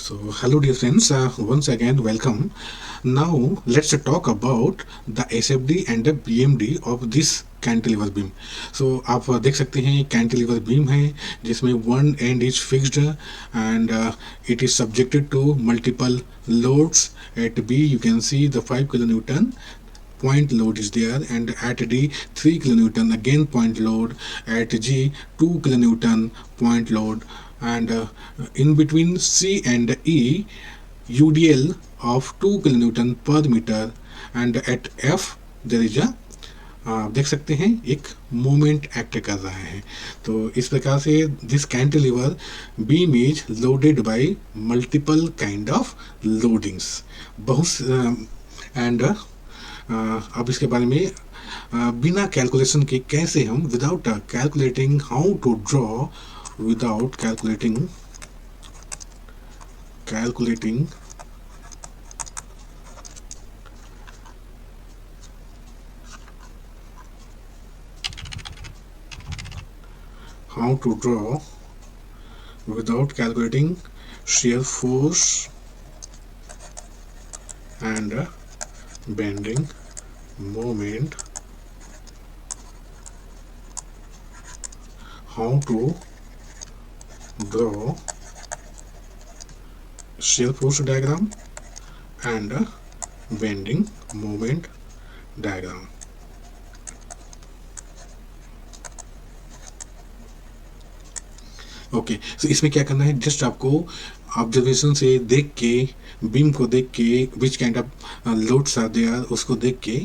So, hello dear friends, once again welcome. Now let's talk about the SFD and the BMD of this cantilever beam. So आप देख सकते हैं cantilever beam है जिसमें one end is fixed and it is subjected to multiple loads. At B you can see the 5 kilonewton point load is there, and at D 3 kilonewton again point load, at G 2 kilonewton point load, and in between C and E UDL of 2 kilonewton per meter, and at F there is a आप देख सकते हैं एक moment act कर रहा है। तो इस प्रकार से this cantilever beam is loaded by multiple kind of loadings बहुत एंड अब इसके बारे में बिना कैलकुलेशन के कैसे हम without calculating how to draw without calculating how to draw without calculating shear force and bending moment, how to draw shear force diagram and bending moment diagram. Okay so इसमें क्या करना है, जस्ट आपको observation से देख के beam को देख के which kind of loads are there उसको देख के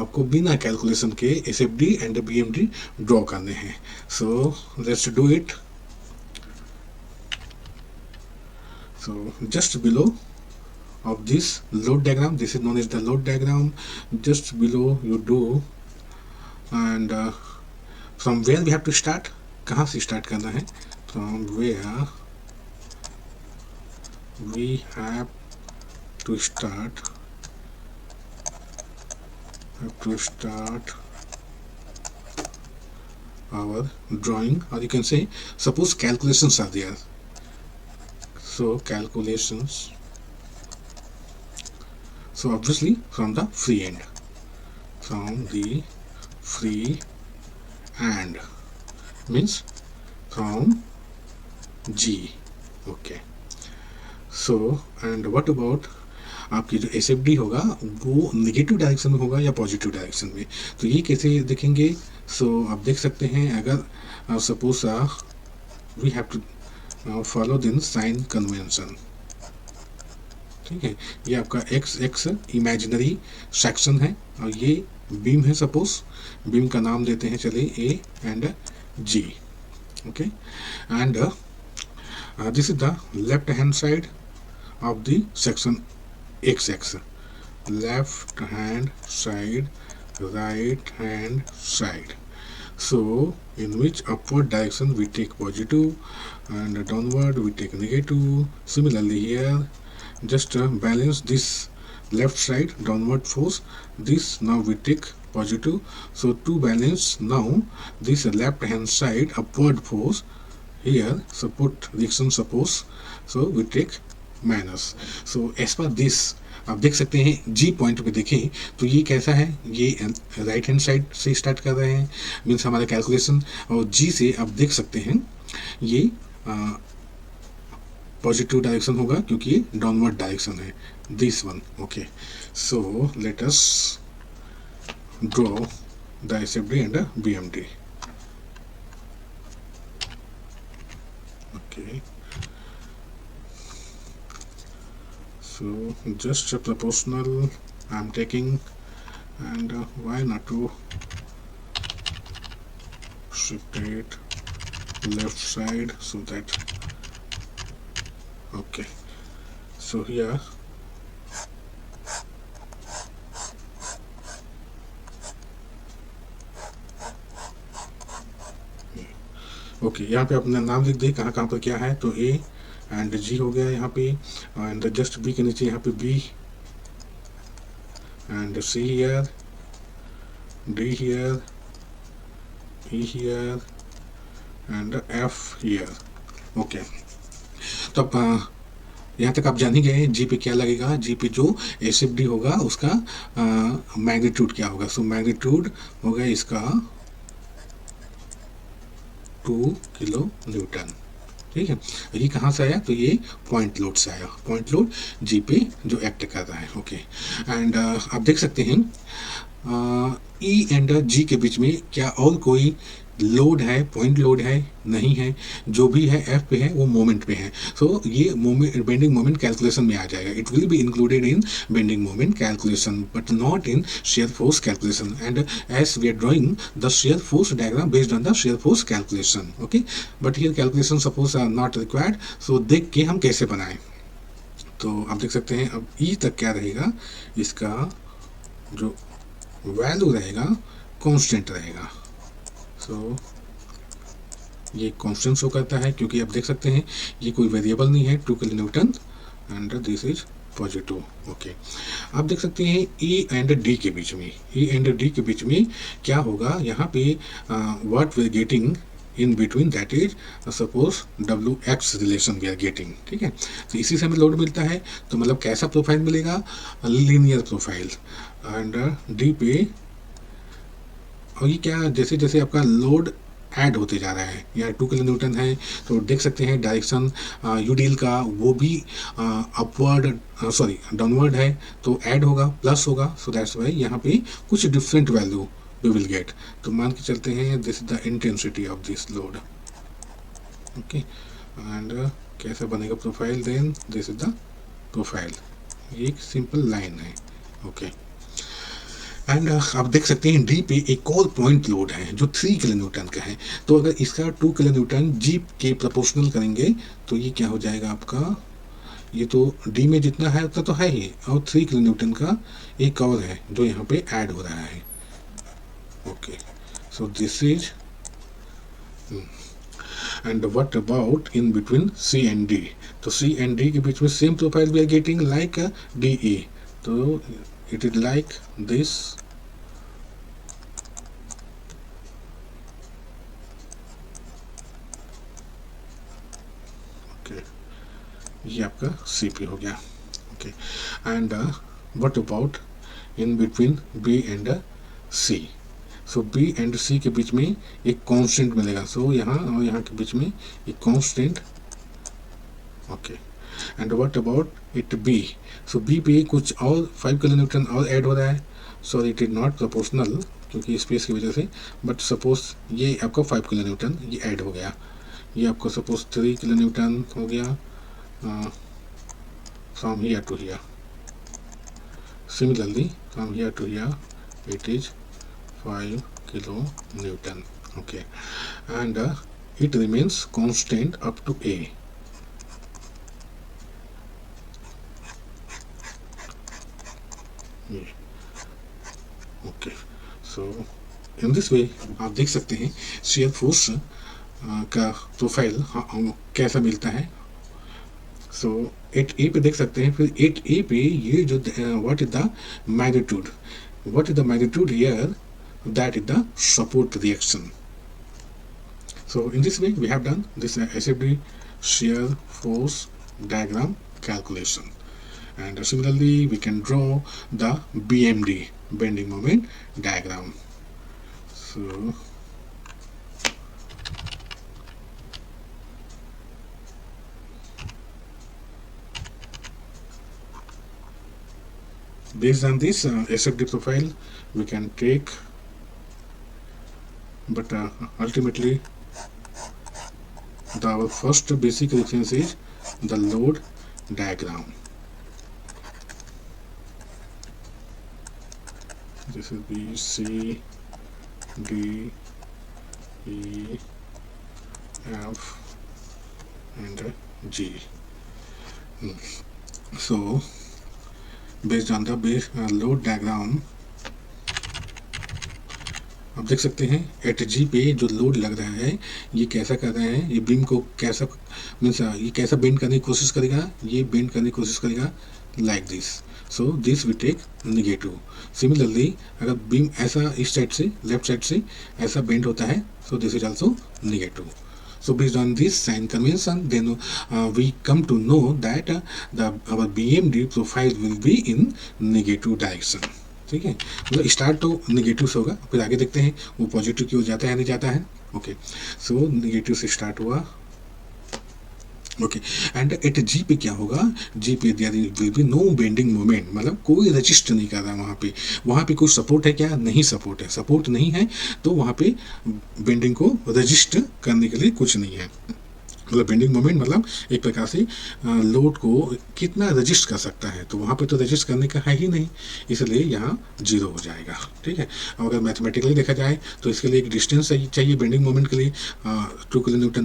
आपको बिना कैलकुलेशन के एसएफडी एंड बीएमडी ड्रॉ करने हैं। So let's do it. So just below of this load diagram, this is known as the load diagram, just below you do, and from where we have to start, कहाँ से start करना है, from where we have to start our drawing, or you can say suppose calculations are there, so calculations, so obviously from the free end, means from G. okay, so and what about आपकी जो SFD होगा वो negative direction में होगा या positive direction में, तो ये कैसे देखेंगे। सो आप देख सकते हैं, अगर suppose we have to follow दिन साइन कन्वेंशन, ठीक है, ये आपका एक्स एक्स इमेजिनरी सेक्शन है और ये बीम है, सपोज बीम का नाम देते हैं चलिए A and G. Okay, and this is the left hand side of the section X X, left hand side, right hand side, so in which upward direction we take positive and downward we take negative. Similarly here, just balance this left side downward force, this now we take positive, so to balance now this left hand side upward force here, support reaction suppose, so we take minus. So as per this आप देख सकते हैं जी point पे देखें तो ये कैसा है, ये राइट हैंड साइड से स्टार्ट कर रहे हैं, मीन्स हमारा कैलकुलेशन, और जी से आप देख सकते हैं ये पॉजिटिव डायरेक्शन होगा क्योंकि ये डाउनवर्ड डायरेक्शन है, this one. Okay, so let us draw the SFD and BMD. Okay, so just a proportional I'm taking, and why not to shift it left side so that, okay, so here okay, यहाँ पे अपना नाम लिख दे कहाँ कहाँ पर क्या है, तो ए एंड जी हो गया यहाँ पे, एंड जस्ट बी के नीचे यहाँ पे B and C here, D here, E here and F here. Okay, तो यहाँ तक आप जान ही गए जी पे क्या लगेगा, जी पे जो एसएफडी होगा उसका मैग्नीट्यूड क्या होगा। सो मैग्नीट्यूड होगा इसका 2 किलो न्यूटन। ठीक है, ये कहाँ से आया, तो ये पॉइंट लोड से आया, पॉइंट लोड जी पे जो एक्ट कर रहा है। ओके, एंड आप देख सकते हैं ई एंड जी के बीच में क्या और कोई लोड है, पॉइंट लोड है, नहीं है। जो भी है एफ पे है वो मोमेंट पे है। सो ये मोमेंट, बेंडिंग मोमेंट कैलकुलेशन में आ जाएगा। It will be included in bending moment calculation but not in shear force calculation, and as we are drawing the shear force diagram based on the shear force calculation. Okay, but here calculation suppose are not required, so देख के हम कैसे बनाएं। तो आप देख सकते हैं अब ई तक क्या रहेगा, इसका जो वैल्यू रहेगा कांस्टेंट रहेगा। सो ये कांस्टेंट शो करता है क्योंकि आप देख सकते हैं ये कोई वेरिएबल नहीं है, 2 kilo Newton and this is positive. Okay, आप देख सकते हैं ई एंड डी के बीच में, ई एंड डी के बीच में क्या होगा, यहाँ पे what we are getting in between, that is suppose W X relation we are getting. ठीक है, तो इसी से हमें लोड मिलता है। तो मतलब कैसा प्रोफाइल मिलेगा, लीनियर प्रोफाइल। एंड डी पे और ये क्या, जैसे जैसे आपका लोड ऐड होते जा रहा है, यहाँ 2 किलो न्यूटन है तो देख सकते हैं डायरेक्शन यूडील का वो भी अपवर्ड सॉरी डाउनवर्ड है, तो ऐड होगा, प्लस होगा। सो दैट्स वाई यहाँ पे कुछ different value we will get. तो मान के चलते हैं this is the intensity of this load. Okay, and कैसा बनेगा profile, then this is the profile, एक सिंपल लाइन है। ओके, एंड आप देख सकते हैं डी पे एक और पॉइंट लोड है जो 3 किलो न्यूटन का है। तो अगर इसका 2 किलो न्यूटन जी के प्रोपोर्शनल करेंगे तो ये क्या हो जाएगा आपका, ये तो डी में जितना है उतना तो है ही, और 3 किलो न्यूटन का एक और है जो यहाँ पे ऐड हो रहा है। Okay, so this is, and what about in between C and D, तो सी एंड डी के बीच में same profile we are getting like D E, तो it is like this। okay, ये आपका CP हो गया। Okay, and what about in between B and C, so B and C के बीच में एक कांस्टेंट मिलेगा। सो यहाँ और यहाँ के बीच में एक constant. Okay, and what about at B, so B पे कुछ और 5 किलो न्यूटन और ऐड हो रहा है। Sorry it is not proportional क्योंकि स्पेस की वजह से, बट सपोज ये आपका 5 किलो न्यूटन ये ऐड हो गया, ये आपको सपोज 3 किलो न्यूटन हो गया from here to here. Similarly from here to here it is 5 kilo newton. Okay, and it remains constant up to A। Okay, so in this way आप देख सकते हैं shear फोर्स का profile कैसा मिलता है। सो 8A पे देख सकते हैं, फिर 8A पे ये जो what is the magnitude, what is the magnitude here, that is the support reaction. So in this way we have done this SFD shear force diagram calculation, and similarly we can draw the BMD bending moment diagram. So based on this SFD profile we can take, but ultimately our first basic reference is the load diagram. This will be C, D, E, F and G. So based on the base load diagram आप देख सकते हैं eight G पे जो load लग रहा है ये कैसा कर रहे हैं, ये बीम को कैसा मीन्स ये कैसा बेंड करने की कोशिश करेगा, ये बेंड करने की कोशिश करेगा like this. So this we take negative. Similarly अगर बीम ऐसा इस साइड से लेफ्ट साइड से ऐसा बेंड होता है, सो this is also negative. So based on this sign convention, then we come to know that our BMD profile will be in negative direction. ठीक है, मतलब स्टार्ट तो नेगेटिव से होगा, फिर आगे देखते हैं वो पॉजिटिव की ओर जाता है नहीं जाता है. ओके, सो नेगेटिव से स्टार्ट हुआ. ओके, एंड एट जी पे क्या होगा, जी पे there will be no bending moment, मतलब कोई रजिस्ट नहीं कर रहा वहाँ पे कोई सपोर्ट है क्या, नहीं सपोर्ट है, सपोर्ट नहीं है तो वहाँ पे बेंडिंग को रजिस्ट करने के लिए कुछ नहीं है. मतलब बेंडिंग मोमेंट मतलब एक प्रकार से लोड को कितना रजिस्ट कर सकता है, तो वहाँ पे तो रजिस्ट करने का है ही नहीं, इसलिए यहाँ 0 हो जाएगा. ठीक है, अब अगर मैथमेटिकली देखा जाए तो इसके लिए एक डिस्टेंस चाहिए बेंडिंग मोमेंट के लिए. 2 kilometre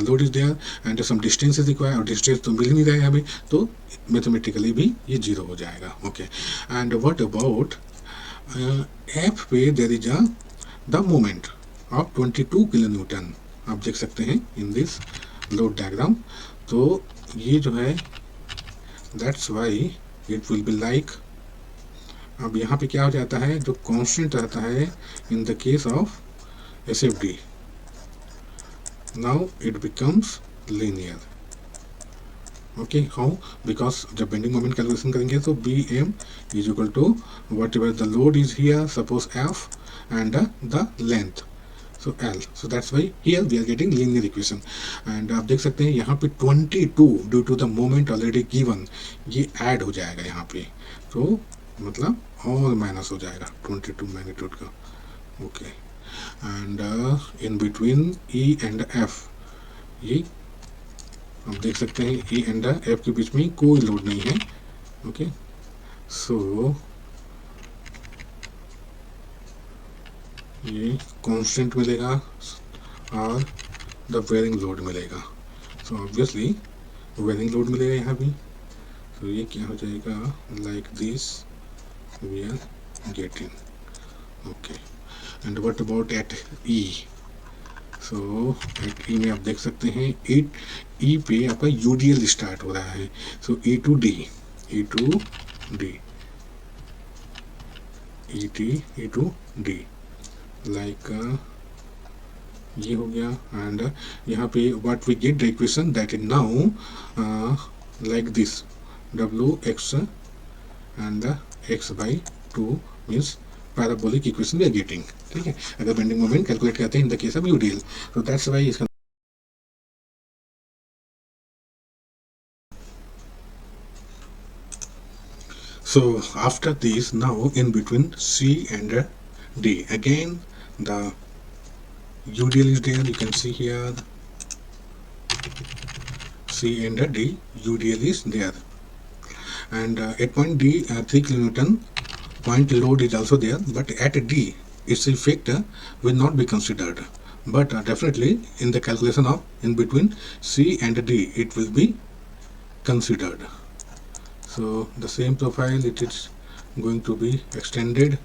load is there and some distance is required, और डिस्टेंस तो मिल नहीं रहा है अभी, तो मैथमेटिकली भी ये 0 हो जाएगा. Okay, and what about F पे there is the moment of 22 kilo newton. आप देख सकते हैं इन दिस लोड डायग्राम. तो ये जो है that's why it will be like, अब यहाँ पे क्या हो जाता है, जो कांस्टेंट रहता है in the case of SFD, now it becomes linear. Okay, how, because जब बेंडिंग मोमेंट कैलकुलेशन करेंगे तो BM is equal to whatever the load is here, suppose F and the length, so L, so that's why here we are getting linear equation. and आप देख सकते हैं यहाँ पे 22 due to the moment already given, ये add हो जाएगा यहाँ पे, तो मतलब और माइनस हो जाएगा 22 मैग्नीट्यूड का. Okay, and in between E and F, ये आप देख सकते हैं E एंड F के बीच में कोई लोड नहीं है. ओके, सो ये कांस्टेंट मिलेगा और द वेरिंग लोड मिलेगा. सो ऑब्वियसली वेरिंग लोड मिलेगा यहाँ भी. तो ये क्या हो जाएगा, like this we are getting. Okay, and what about at E. So at E में आप देख सकते हैं E पे आपका UDL स्टार्ट हो रहा है. So E to D, E to D, like ये हो गया. एंड यहाँ पे what we get the equation that is now like this WX and X/2 means parabolic equation we are getting. ठीक है, अगर बेंडिंग मोमेंट कैलकुलेट करते हैं in the case of UDL, तो दैट्स व्हाई इसका. So after this, now in between C and D, again the UDL is there, you can see here C and D UDL is there, and at point D 3 kilonewton point load is also there, but at D its effect will not be considered, but definitely in the calculation of in between C and D it will be considered. So the same profile it is going to be extended.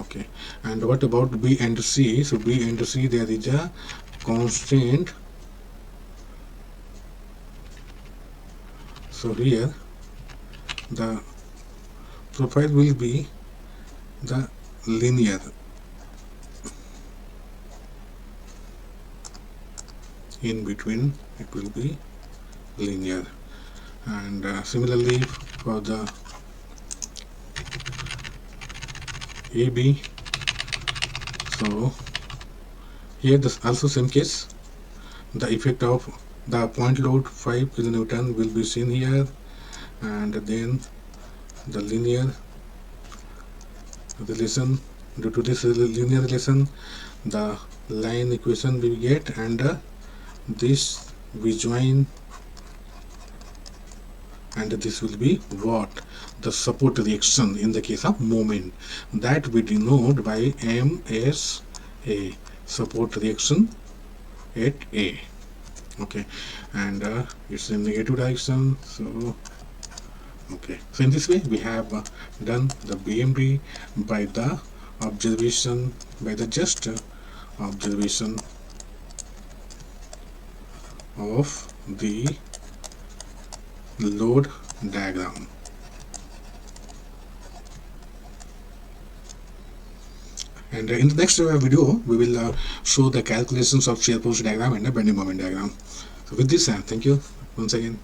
Okay, and what about B and C? So B and C, there is a constant. So here the profile will be the linear. In between it will be linear, and similarly for the AB. So here this also same case, the effect of the point load 5 kilonewton will be seen here, and then the linear relation, due to this linear relation the line equation we get, and this we join, and this will be what, the support reaction in the case of moment, that we denote by MSA, support reaction at A. Okay, and it's in negative direction. So okay, so in this way we have done the BMD by the observation, by the just observation of the load diagram. And in the next video we will show the calculations of shear force diagram and the bending moment diagram. So with this, thank you once again.